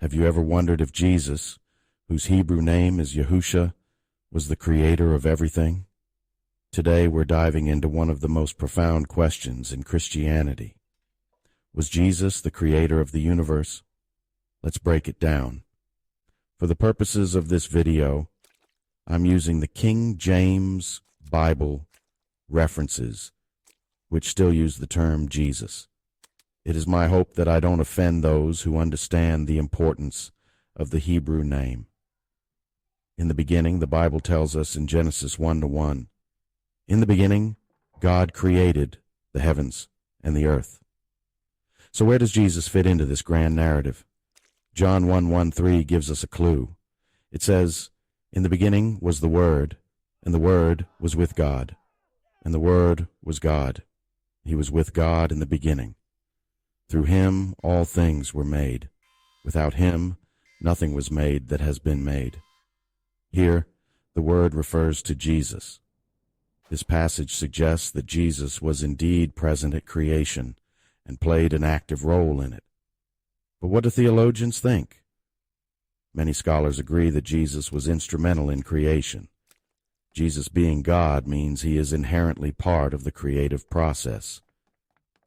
Have you ever wondered if Jesus, whose Hebrew name is Yahusha, was the creator of everything? Today we're diving into one of the most profound questions in Christianity. Was Jesus the creator of the universe? Let's break it down. For the purposes of this video, I'm using the King James Bible references, which still use the term Jesus. It is my hope that I don't offend those who understand the importance of the Hebrew name. In the beginning, the Bible tells us in Genesis 1:1, in the beginning, God created the heavens and the earth. So where does Jesus fit into this grand narrative? John 1:1-3 gives us a clue. It says, in the beginning was the Word, and the Word was with God, and the Word was God. He was with God in the beginning. Through him all things were made. Without him nothing was made that has been made. Here, the Word refers to Jesus. This passage suggests that Jesus was indeed present at creation and played an active role in it. But what do theologians think? Many scholars agree that Jesus was instrumental in creation. Jesus being God means he is inherently part of the creative process.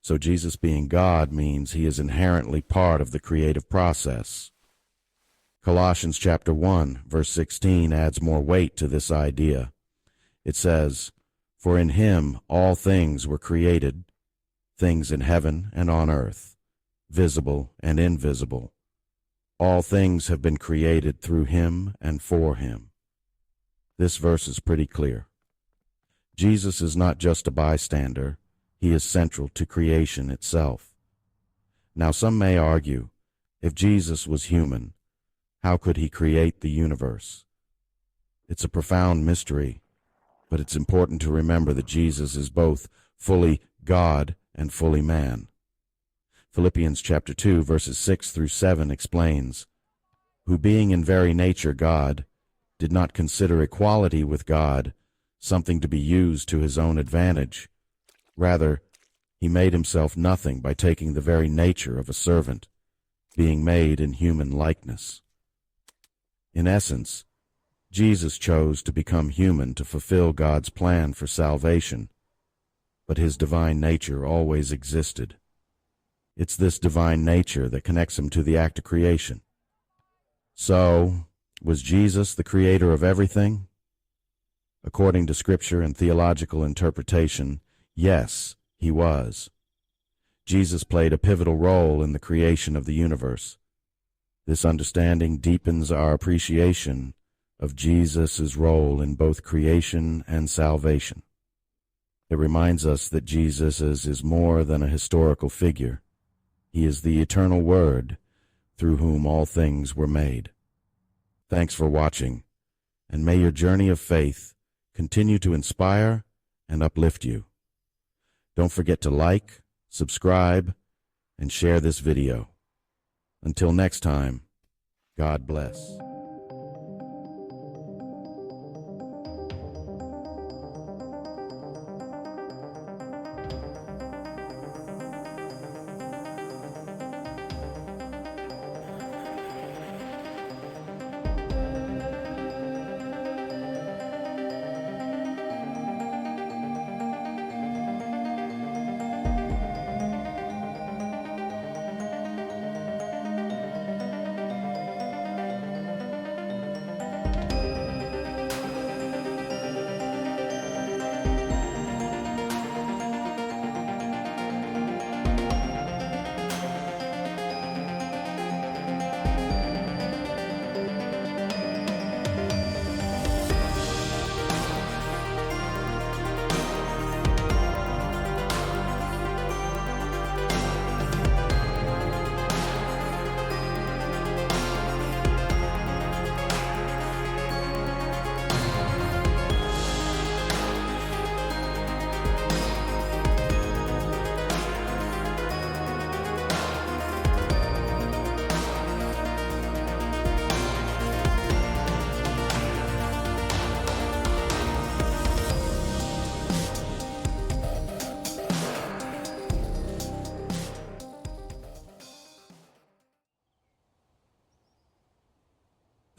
So Jesus being God means he is inherently part of the creative process. Colossians chapter 1, verse 16 adds more weight to this idea. It says, for in him all things were created, things in heaven and on earth, visible and invisible. All things have been created through him and for him. This verse is pretty clear. Jesus is not just a bystander. He is central to creation itself. Now some may argue, if Jesus was human, how could he create the universe? It's a profound mystery, but it's important to remember that Jesus is both fully God and fully man. Philippians chapter 2, verses 6-7 explains, who being in very nature God, did not consider equality with God something to be used to his own advantage. Rather, he made himself nothing by taking the very nature of a servant, being made in human likeness. In essence, Jesus chose to become human to fulfill God's plan for salvation, but his divine nature always existed. It's this divine nature that connects him to the act of creation. So, was Jesus the creator of everything? According to Scripture and theological interpretation, yes, he was. Jesus played a pivotal role in the creation of the universe. This understanding deepens our appreciation of Jesus' role in both creation and salvation. It reminds us that Jesus is more than a historical figure. He is the eternal Word through whom all things were made. Thanks for watching, and may your journey of faith continue to inspire and uplift you. Don't forget to like, subscribe, and share this video. Until next time, God bless.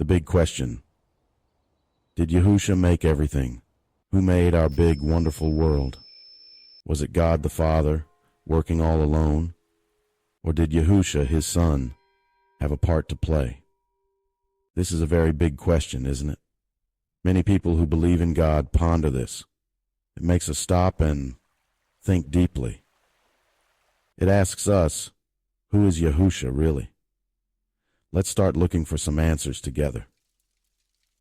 The big question: did Yahusha make everything? Who made our big, wonderful world? Was it God the Father, working all alone? Or did Yahusha, his son, have a part to play? This is a very big question, isn't it? Many people who believe in God ponder this. It makes us stop and think deeply. It asks us, who is Yahusha really? Let's start looking for some answers together.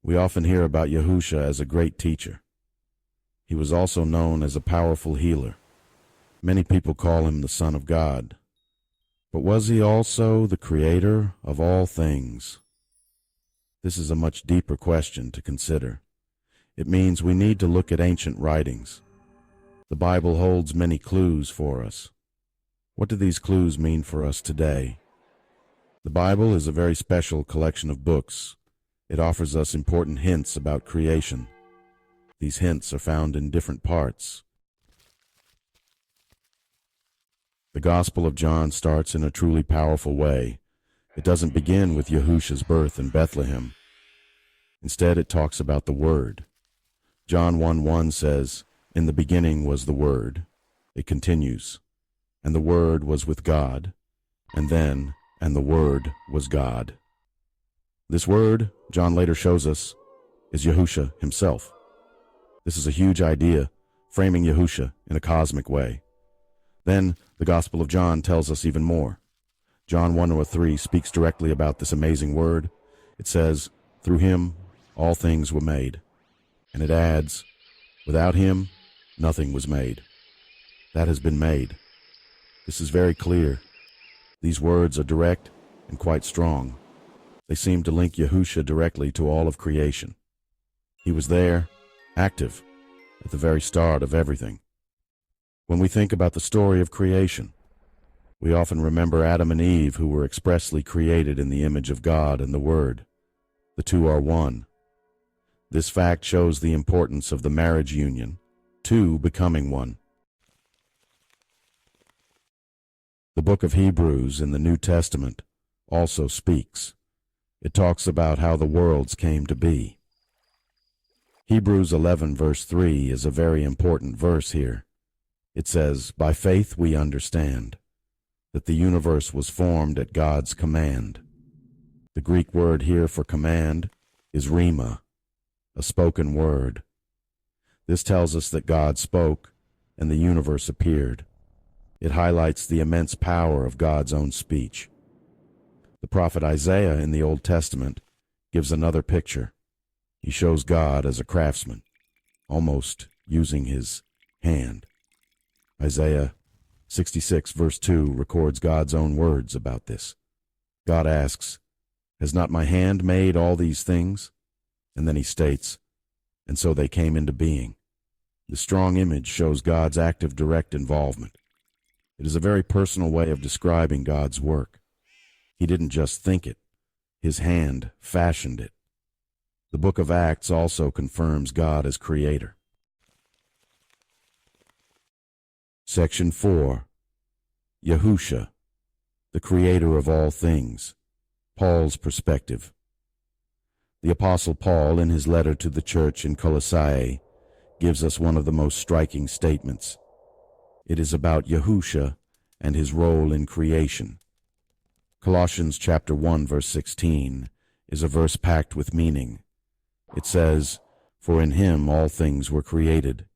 We often hear about Yahusha as a great teacher. He was also known as a powerful healer. Many people call him the Son of God. But was he also the creator of all things? This is a much deeper question to consider. It means we need to look at ancient writings. The Bible holds many clues for us. What do these clues mean for us today? The Bible is a very special collection of books. It offers us important hints about creation. These hints are found in different parts. The Gospel of John starts in a truly powerful way. It doesn't begin with Yahusha's birth in Bethlehem. Instead, it talks about the Word. John 1:1 says, "In the beginning was the Word." It continues, "And the Word was with God," and then, "And the Word was God." This Word, John later shows us, is Yahusha himself. This is a huge idea, framing Yahusha in a cosmic way. Then, the Gospel of John tells us even more. John 1:3 speaks directly about this amazing Word. It says, "Through him all things were made." And it adds, "Without him nothing was made that has been made." This is very clear. These words are direct and quite strong. They seem to link Yahusha directly to all of creation. He was there, active, at the very start of everything. When we think about the story of creation, we often remember Adam and Eve, who were expressly created in the image of God and the Word. The two are one. This fact shows the importance of the marriage union, two becoming one. The book of Hebrews in the New Testament also speaks. It talks about how the worlds came to be. Hebrews 11 verse 3 is a very important verse here. It says, "By faith we understand that the universe was formed at God's command." The Greek word here for command is rhema, a spoken word. This tells us that God spoke and the universe appeared. It highlights the immense power of God's own speech. The prophet Isaiah in the Old Testament gives another picture. He shows God as a craftsman, almost using his hand. Isaiah 66 verse 2 records God's own words about this. God asks, "Has not my hand made all these things?" And then he states, "And so they came into being." The strong image shows God's active, direct involvement. It is a very personal way of describing God's work. He didn't just think it. His hand fashioned it. The book of Acts also confirms God as creator. Section 4. Yahusha, the creator of all things. Paul's perspective. The Apostle Paul, in his letter to the church in Colossae, gives us one of the most striking statements. It is about Yahusha and his role in creation. Colossians chapter 1 verse 16 is a verse packed with meaning. It says, "For in him all things were created."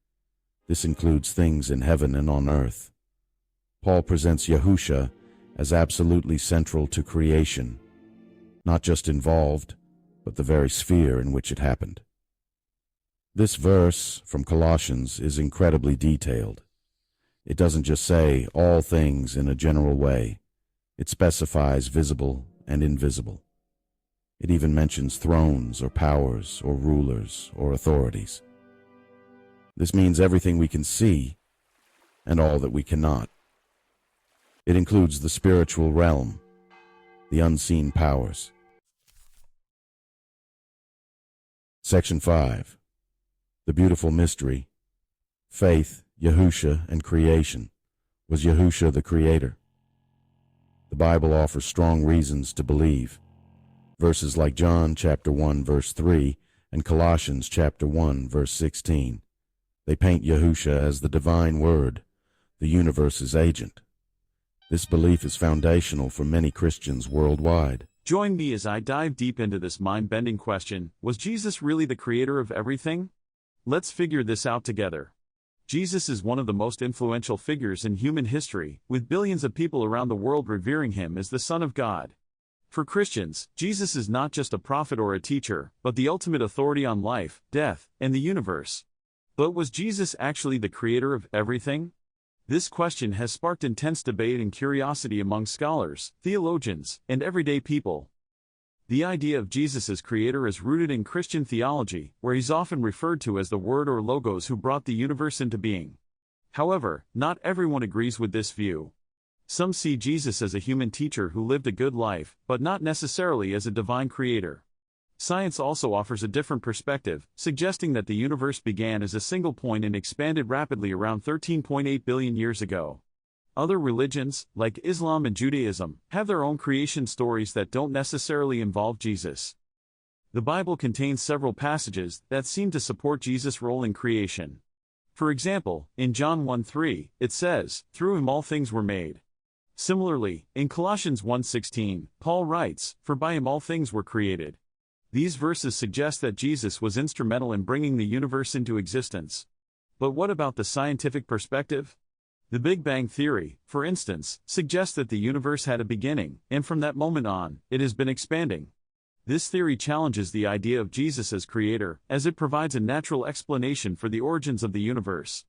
This includes things in heaven and on earth. Paul presents Yahusha as absolutely central to creation, not just involved, but the very sphere in which it happened. This verse from Colossians is incredibly detailed. It doesn't just say all things in a general way. It specifies visible and invisible. It even mentions thrones or powers or rulers or authorities. This means everything we can see and all that we cannot. It includes the spiritual realm, the unseen powers. Section 5. The beautiful mystery. Faith, Yahusha, and creation. Was Yahusha the creator? The Bible offers strong reasons to believe. Verses like John chapter 1 verse 3 and Colossians chapter 1 verse 16. They paint Yahusha as the divine word, the universe's agent. This belief is foundational for many Christians worldwide. Join me as I dive deep into this mind-bending question: was Jesus really the creator of everything? Let's figure this out together. Jesus is one of the most influential figures in human history, with billions of people around the world revering him as the Son of God. For Christians, Jesus is not just a prophet or a teacher, but the ultimate authority on life, death, and the universe. But was Jesus actually the creator of everything? This question has sparked intense debate and curiosity among scholars, theologians, and everyday people. The idea of Jesus as creator is rooted in Christian theology, where he's often referred to as the Word or Logos who brought the universe into being. However, not everyone agrees with this view. Some see Jesus as a human teacher who lived a good life, but not necessarily as a divine creator. Science also offers a different perspective, suggesting that the universe began as a single point and expanded rapidly around 13.8 billion years ago. Other religions, like Islam and Judaism, have their own creation stories that don't necessarily involve Jesus. The Bible contains several passages that seem to support Jesus' role in creation. For example, in John 1:3, it says, "Through him all things were made." Similarly, in Colossians 1:16, Paul writes, "For by him all things were created." These verses suggest that Jesus was instrumental in bringing the universe into existence. But what about the scientific perspective? The Big Bang Theory, for instance, suggests that the universe had a beginning, and from that moment on, it has been expanding. This theory challenges the idea of Jesus as creator, as it provides a natural explanation for the origins of the universe.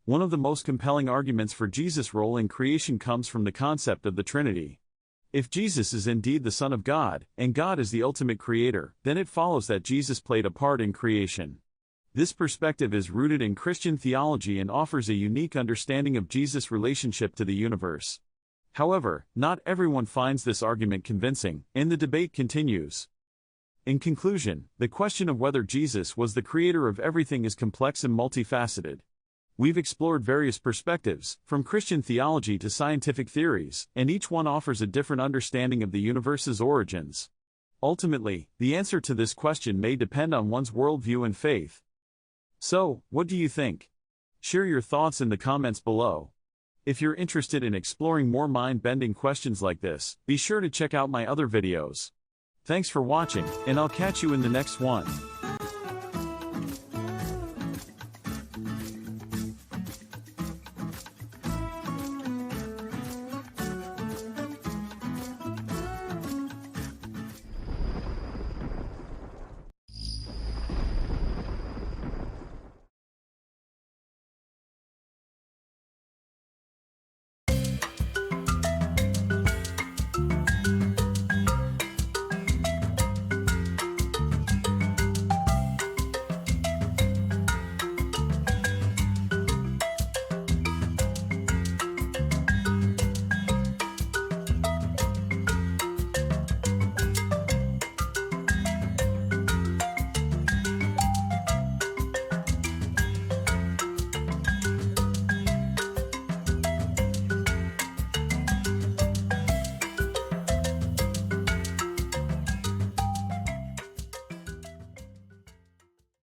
One of the most compelling arguments for Jesus' role in creation comes from the concept of the Trinity. If Jesus is indeed the Son of God, and God is the ultimate creator, then it follows that Jesus played a part in creation. This perspective is rooted in Christian theology and offers a unique understanding of Jesus' relationship to the universe. However, not everyone finds this argument convincing, and the debate continues. In conclusion, the question of whether Jesus was the creator of everything is complex and multifaceted. We've explored various perspectives, from Christian theology to scientific theories, and each one offers a different understanding of the universe's origins. Ultimately, the answer to this question may depend on one's worldview and faith. So, what do you think? Share your thoughts in the comments below. If you're interested in exploring more mind-bending questions like this, be sure to check out my other videos. Thanks for watching, and I'll catch you in the next one.